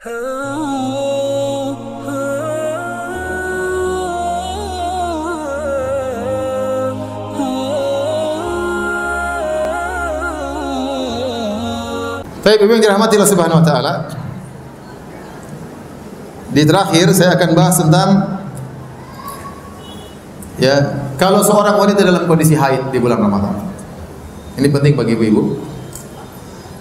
Baik, Ibu yang dirahmati Allah Subhanahu wa taala. Di terakhir saya akan bahas tentang kalau seorang wanita dalam kondisi haid di bulan Ramadan. Ini penting bagi ibu-ibu.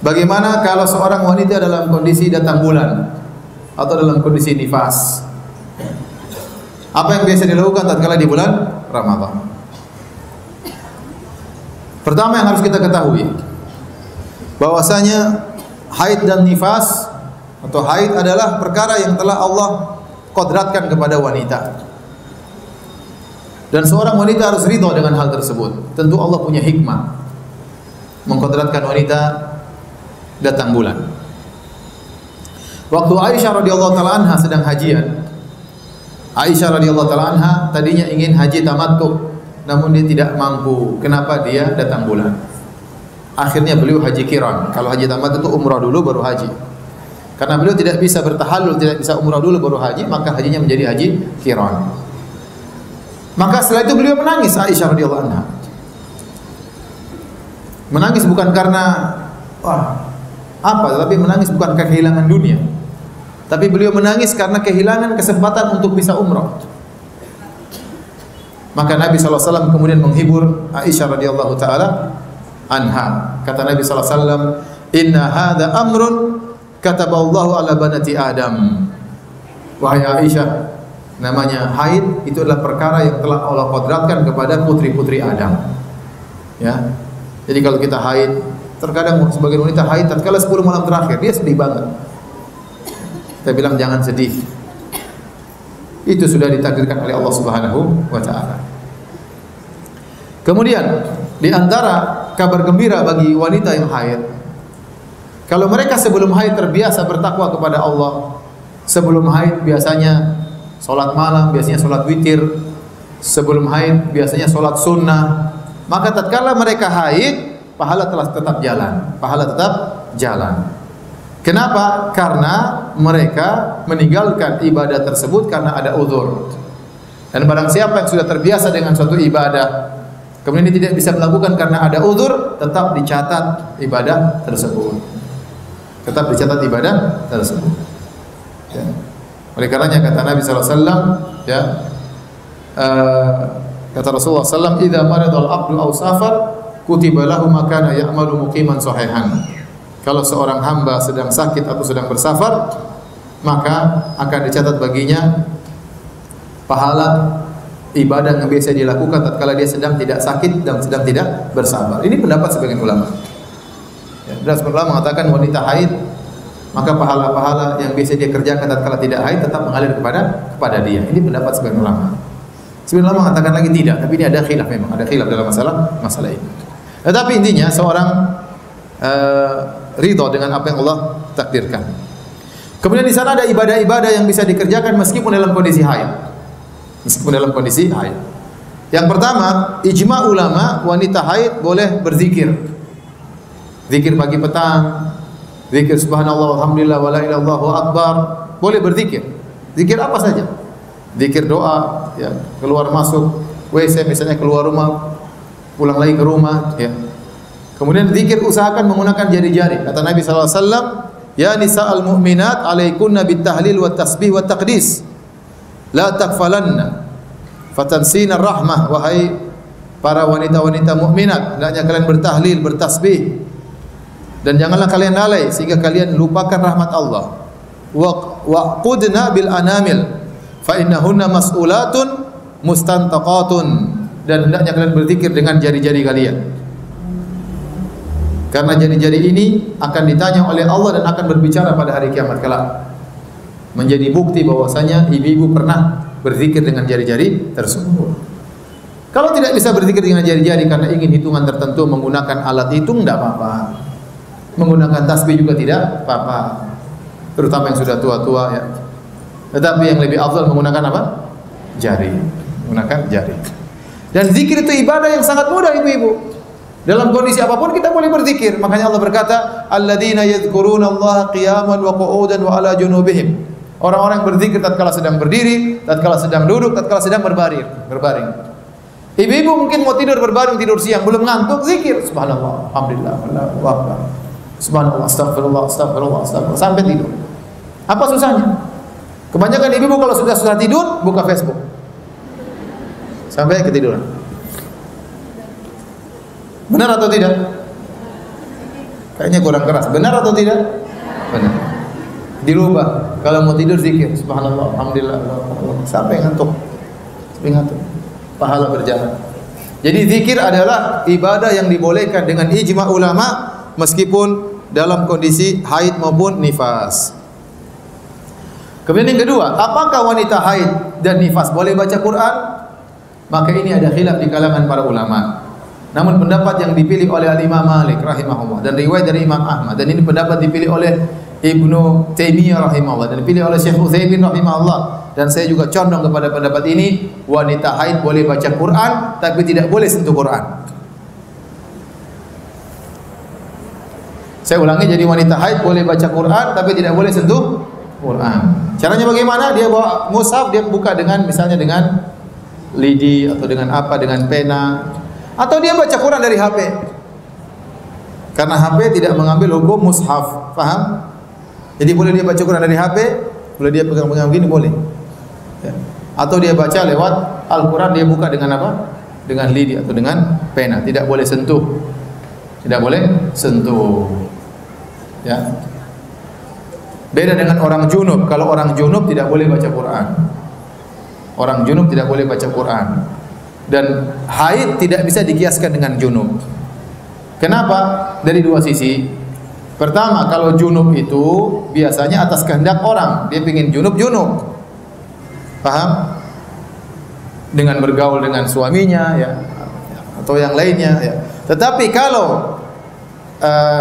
Bagaimana kalau seorang wanita dalam kondisi datang bulan atau dalam kondisi nifas? Apa yang biasa dilakukan tatkala di bulan Ramadan? Pertama yang harus kita ketahui bahwasanya haid dan nifas atau haid adalah perkara yang telah Allah kodratkan kepada wanita. Dan seorang wanita harus ridha dengan hal tersebut. Tentu Allah punya hikmah mengkodratkan wanita datang bulan. Waktu Aisyah radhiyallahu taala anha sedang hajian, Aisyah radhiyallahu taala anha tadinya ingin haji tamattu, namun dia tidak mampu. Kenapa? Dia datang bulan. Akhirnya beliau haji qiran. Kalau haji tamattu itu umrah dulu baru haji. Karena beliau tidak bisa bertahallul, tidak bisa umrah dulu baru haji, maka hajinya menjadi haji qiran. Maka setelah itu beliau menangis, Aisyah radhiyallahu anha. Menangis bukan karena tapi menangis bukan karena kehilangan dunia. Tapi beliau menangis karena kehilangan kesempatan untuk bisa umrah. Maka Nabi sallallahu alaihi wasallam kemudian menghibur Aisyah radhiyallahu taala anha. Kata Nabi sallallahu alaihi wasallam, "Inna hadza amrun kataballahu ala banati Adam." Wahai Aisyah, namanya haid itu adalah perkara yang telah Allah kodratkan kepada putri-putri Adam. Ya. Jadi kalau kita haid, terkadang sebagian wanita haid tatkala 10 malam terakhir dia sedih banget. Kita bilang jangan sedih. Itu sudah ditakdirkan oleh Allah Subhanahu wa taala. Kemudian di antara kabar gembira bagi wanita yang haid, kalau mereka sebelum haid terbiasa bertakwa kepada Allah, sebelum haid biasanya salat malam, biasanya salat witir, sebelum haid biasanya salat sunnah, maka tatkala mereka haid, pahala telah tetap jalan, pahala tetap jalan. Kenapa? Karena mereka meninggalkan ibadah tersebut karena ada uzur. Dan barang siapa yang sudah terbiasa dengan suatu ibadah, kemudian dia tidak bisa melakukan karena ada uzur, tetap dicatat ibadah tersebut. Tetap dicatat ibadah tersebut. Ya. Oleh karenanya kata Nabi sallallahu alaihi wasallam, kata Rasulullah sallallahu alaihi wasallam, "Idza maradal abdu aw safar, kutiba lahu ma kana ya'malu muqiman sahihan." Kalau seorang hamba sedang sakit atau sedang bersafar, maka akan dicatat baginya pahala ibadah yang biasa dilakukan tatkala dia sedang tidak sakit dan sedang tidak bersafar. Ini pendapat sebagian ulama. Ya, sebagian ulama mengatakan wanita haid, maka pahala-pahala yang biasa dia kerjakan tatkala tidak haid tetap mengalir kepada dia. Ini pendapat sebagian ulama. Sebagian ulama mengatakan lagi tidak, tapi ini ada khilaf memang, ada khilaf dalam masalah ini. Tetapi intinya seorang ridha dengan apa yang Allah takdirkan. Kemudian di sana ada ibadah-ibadah yang bisa dikerjakan meskipun dalam kondisi haid. Meskipun dalam kondisi haid. Yang pertama, ijma ulama wanita haid boleh berzikir. Zikir pagi petang, zikir subhanallah walhamdulillah wala ilaha illallah akbar, boleh berzikir. Zikir apa saja. Zikir doa, ya, keluar masuk WC misalnya, keluar rumah, pulang lagi ke rumah, ya. Kemudian zikir usahakan menggunakan jari-jari. Kata Nabi sallallahu alaihi wasallam, "Ya nisa'al mu'minat, 'alaikunna bit-tahlil wat tasbih wat taqdis. La takfalanna fatansina rahmah." Wahai para wanita-wanita mukminat, hendaknya kalian bertahlil, bertasbih, dan janganlah kalian lalai sehingga kalian lupakan rahmat Allah. Wa qudna bil anamil fa innahunna mas'ulatun mustantaqatun, dan hendaknya kalian berzikir dengan jari-jari kalian. Karena jari-jari ini akan ditanya oleh Allah dan akan berbicara pada hari kiamat kelak. Menjadi bukti bahwasanya ibu-ibu pernah berzikir dengan jari-jari tersebut. Kalau tidak bisa berzikir dengan jari-jari karena ingin hitungan tertentu menggunakan alat hitung, tidak apa-apa. Menggunakan tasbih juga tidak apa-apa. Terutama yang sudah tua-tua, ya. Tetapi yang lebih afdal menggunakan apa? Jari. Menggunakan jari. Dan zikir itu ibadah yang sangat mudah, ibu-ibu. Dalam kondisi apapun kita boleh berzikir. Makanya Allah berkata, alladzina yadhkurunallaha qiyaman wa qu'udan wa ala junubihim. Orang-orang yang berzikir tatkala sedang berdiri, tatkala sedang duduk, tatkala sedang berbaring. Ibu-ibu mungkin mau tidur berbaring, tidur siang, belum ngantuk, zikir subhanallah, alhamdulillah, Allahu akbar. Subhanallah, astagfirullah, astagfirullah, astagfirullah sampai tidur. Apa susahnya? Kebanyakan ibu-ibu kalau sudah tidur, buka Facebook. Sampai ketiduran. Benar atau tidak? Kayaknya kurang keras. Benar atau tidak? Benar. Dirubah. Kalau mau tidur zikir, subhanallah, alhamdulillah, sampai ngantuk. Pahala berjalan. Jadi zikir adalah ibadah yang dibolehkan dengan ijma ulama meskipun dalam kondisi haid maupun nifas. Kemudian yang kedua, apakah wanita haid dan nifas boleh baca Quran? Maka ini ada khilaf di kalangan para ulama. Namun pendapat yang dipilih oleh Imam Malik rahimahullah dan riwayat dari Imam Ahmad, dan ini pendapat dipilih oleh Ibnu Taimiyah rahimahullah dan dipilih oleh Syekh Utsaimin rahimahullah, dan saya juga condong kepada pendapat ini, wanita haid boleh baca Quran tapi tidak boleh sentuh Quran. Saya ulangi, jadi wanita haid boleh baca Quran tapi tidak boleh sentuh Quran. Caranya bagaimana? Dia bawa mushaf, dia buka dengan misalnya dengan lidi atau dengan apa, dengan pena, atau dia baca Quran dari HP. Karena HP tidak mengambil hukum mushaf, paham? Jadi boleh dia baca Quran dari HP, boleh dia pegang-pegang begini, boleh. Ya. Atau dia baca lewat Al-Quran, dia buka dengan apa? Dengan lidi atau dengan pena. Tidak boleh sentuh. Tidak boleh sentuh. Ya. Beda dengan orang junub. Kalau orang junub tidak boleh baca Quran. Orang junub tidak boleh baca Quran. Dan haid tidak bisa dikiaskan dengan junub. Kenapa? Dari dua sisi. Pertama, kalau junub itu biasanya atas kehendak orang. Dia ingin junub-junub. Paham? Dengan bergaul dengan suaminya ya, atau yang lainnya ya. Tetapi kalau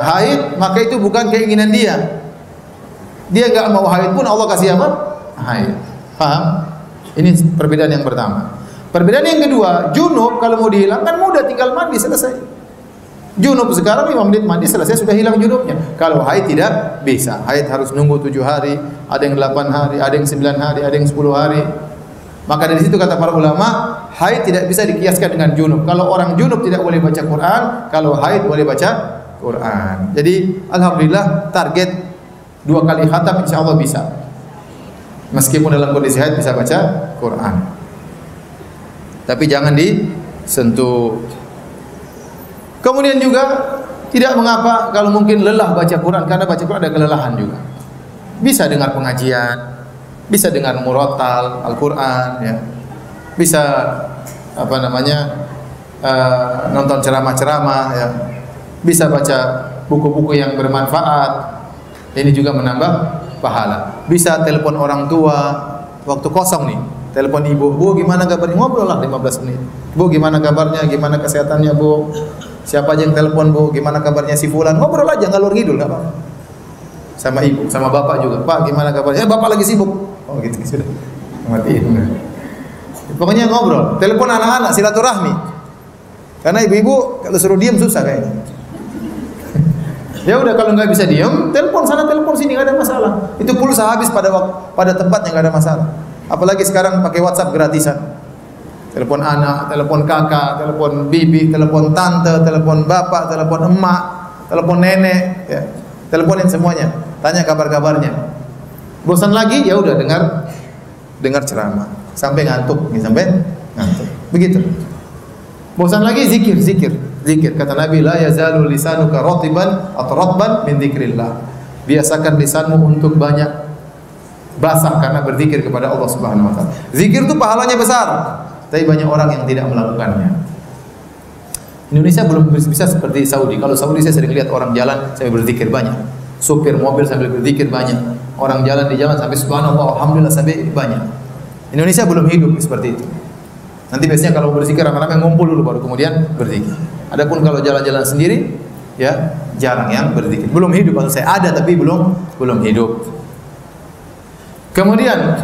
haid, maka itu bukan keinginan dia. Dia enggak mau haid pun Allah kasih apa? Haid. Paham? Ini perbedaan yang pertama. Perbedaan yang kedua, junub kalau mau dihilangkan mudah, tinggal mandi selesai. Junub sekarang 5 menit mandi selesai, sudah hilang junubnya. Kalau haid tidak bisa. Haid harus nunggu 7 hari, ada yang 8 hari, ada yang 9 hari, ada yang 10 hari. Maka dari situ kata para ulama, haid tidak bisa dikiaskan dengan junub. Kalau orang junub tidak boleh baca Quran, kalau haid boleh baca Quran. Jadi alhamdulillah target 2 kali khatam insyaallah bisa. Meskipun dalam kondisi haid bisa baca Quran. Tapi jangan disentuh. Kemudian juga tidak mengapa kalau mungkin lelah baca Quran, karena baca Quran ada kelelahan juga. Bisa dengar pengajian, bisa dengar murattal Al-Qur'an ya. Bisa apa namanya? Nonton ceramah-ceramah ya. Bisa baca buku-buku yang bermanfaat. Ini juga menambah pahala. Bisa telepon orang tua waktu kosong nih. Telepon ibu, "Bu, gimana kabarnya?" Ngobrol lah 15 menit. "Bu, gimana kabarnya? Gimana kesehatannya, Bu?" Siapa aja yang telepon, "Bu, gimana kabarnya si fulan?" Ngobrol aja, ngalur ngidul enggak apa-apa. Sama ibu, sama bapak juga. "Pak, gimana kabarnya?" "Bapak lagi sibuk." Oh, gitu sudah. Matiin. Pokoknya ngobrol, telepon anak-anak, silaturahmi. Karena ibu-ibu kalau suruh diam susah kayaknya. Ya udah, kalau nggak bisa diam, telepon sana, telepon sini, nggak ada masalah. Itu pulsa habis pada tempatnya, nggak ada masalah. Apalagi sekarang pakai WhatsApp gratisan. Telepon anak, telepon kakak, telepon bibi, telepon tante, telepon bapak, telepon emak, telepon nenek, ya. Teleponin semuanya, tanya kabar-kabarnya. Bosan lagi, ya udah dengar ceramah sampai ngantuk, sampai ngantuk. Begitu. Bosan lagi, zikir. Kata Nabi, la yazalu lisanuka ratiban atau ratban min dzikrillah. Biasakan lisanmu untuk banyak basah karena berzikir kepada Allah Subhanahu wa taala. Zikir itu pahalanya besar. Tapi banyak orang yang tidak melakukannya. Indonesia belum bisa seperti Saudi. Kalau Saudi saya sering lihat orang jalan sambil berzikir banyak. Supir mobil sambil berzikir banyak. Orang jalan di jalan sampai subhanallah, alhamdulillah sampai banyak. Indonesia belum hidup seperti itu. Nanti biasanya kalau berzikir rame-rame ngumpul dulu baru kemudian berzikir. Adapun kalau jalan-jalan sendiri ya jarang yang berzikir. Belum hidup, maksud saya ada tapi belum hidup. Kemudian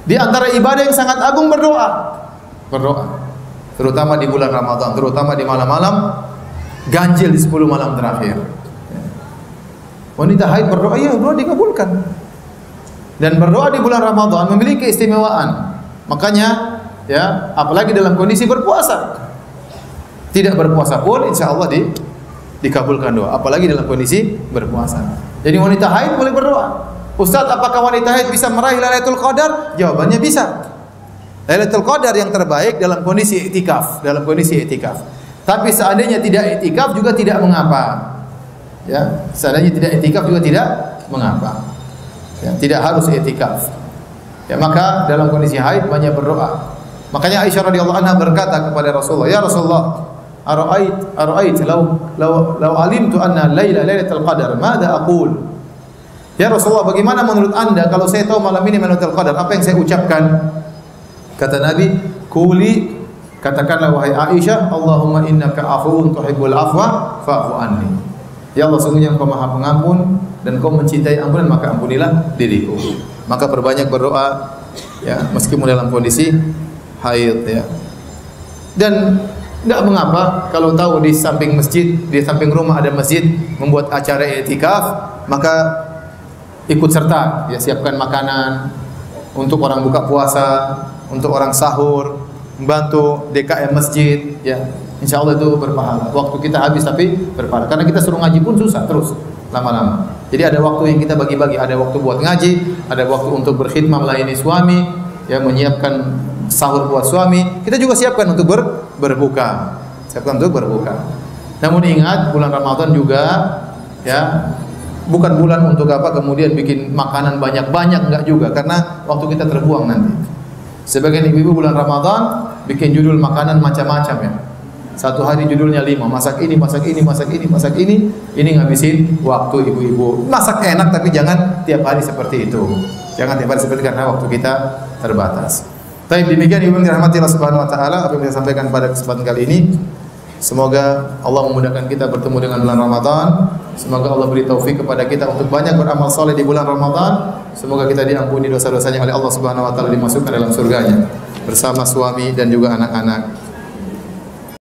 di antara ibadah yang sangat agung berdoa. terutama di bulan Ramadan, terutama di malam-malam ganjil di 10 malam terakhir. Wanita haid berdoa, ya doa dikabulkan. Dan berdoa di bulan Ramadan memiliki keistimewaan. Makanya ya, apalagi dalam kondisi berpuasa. Tidak berpuasa pun insya Allah dikabulkan doa, apalagi dalam kondisi berpuasa. Jadi wanita haid boleh berdoa. Ustaz, apakah wanita haid bisa meraih Lailatul Qadar? Jawabannya bisa. Lailatul Qadar yang terbaik dalam kondisi i'tikaf, Tapi seandainya tidak i'tikaf juga tidak mengapa. Ya, seandainya tidak i'tikaf juga tidak mengapa. Ya, tidak harus i'tikaf. Ya, maka dalam kondisi haid banyak berdoa. Makanya Aisyah radhiyallahu anha berkata kepada Rasulullah, "Ya Rasulullah, ara'ait law alimtu anna lailatul qadar, madza aqul?" Ya Rasulullah, bagaimana menurut Anda kalau saya tahu malam ini Lailatul Qadar, apa yang saya ucapkan? Kata Nabi, "Quli," katakanlah wahai Aisyah, "Allahumma innaka afuwun tuhibbul afwa fa'fu anni." Ya Allah, sungguhnya Engkau Maha Pengampun dan Engkau mencintai ampunan, maka ampunilah diriku. Maka perbanyak berdoa ya, meskipun dalam kondisi haid ya. Dan tidak mengapa kalau tahu di samping masjid, di samping rumah ada masjid membuat acara i'tikaf, maka ikut serta, ya, siapkan makanan untuk orang buka puasa, untuk orang sahur, membantu DKM masjid, ya. Insya Allah itu berpahala. Waktu kita habis tapi berpahala. Karena kita suruh ngaji pun susah terus lama-lama. Jadi ada waktu yang kita bagi-bagi, ada waktu buat ngaji, ada waktu untuk berkhidmah melayani suami, ya, menyiapkan sahur buat suami. Kita juga siapkan untuk berbuka. Siapkan untuk berbuka. Namun ingat, bulan Ramadan juga ya bukan bulan untuk apa kemudian bikin makanan banyak-banyak, enggak juga, karena waktu kita terbuang nanti. Sebagian ibu-ibu bulan Ramadan bikin judul makanan macam-macam ya. Satu hari judulnya 5, masak ini, masak ini, masak ini, masak ini. Ini ngabisin waktu ibu-ibu. Masak enak tapi jangan tiap hari seperti itu. Jangan tiap hari seperti itu karena waktu kita terbatas. Baik, demikian ibu yang dirahmati Allah Subhanahu wa taala apa yang saya sampaikan pada kesempatan kali ini. Semoga Allah memudahkan kita bertemu dengan bulan Ramadan. Semoga Allah beri taufik kepada kita untuk banyak beramal saleh di bulan Ramadan. Semoga kita diampuni dosa-dosanya oleh Allah Subhanahu wa taala, dimasukkan dalam surganya bersama suami dan juga anak-anak.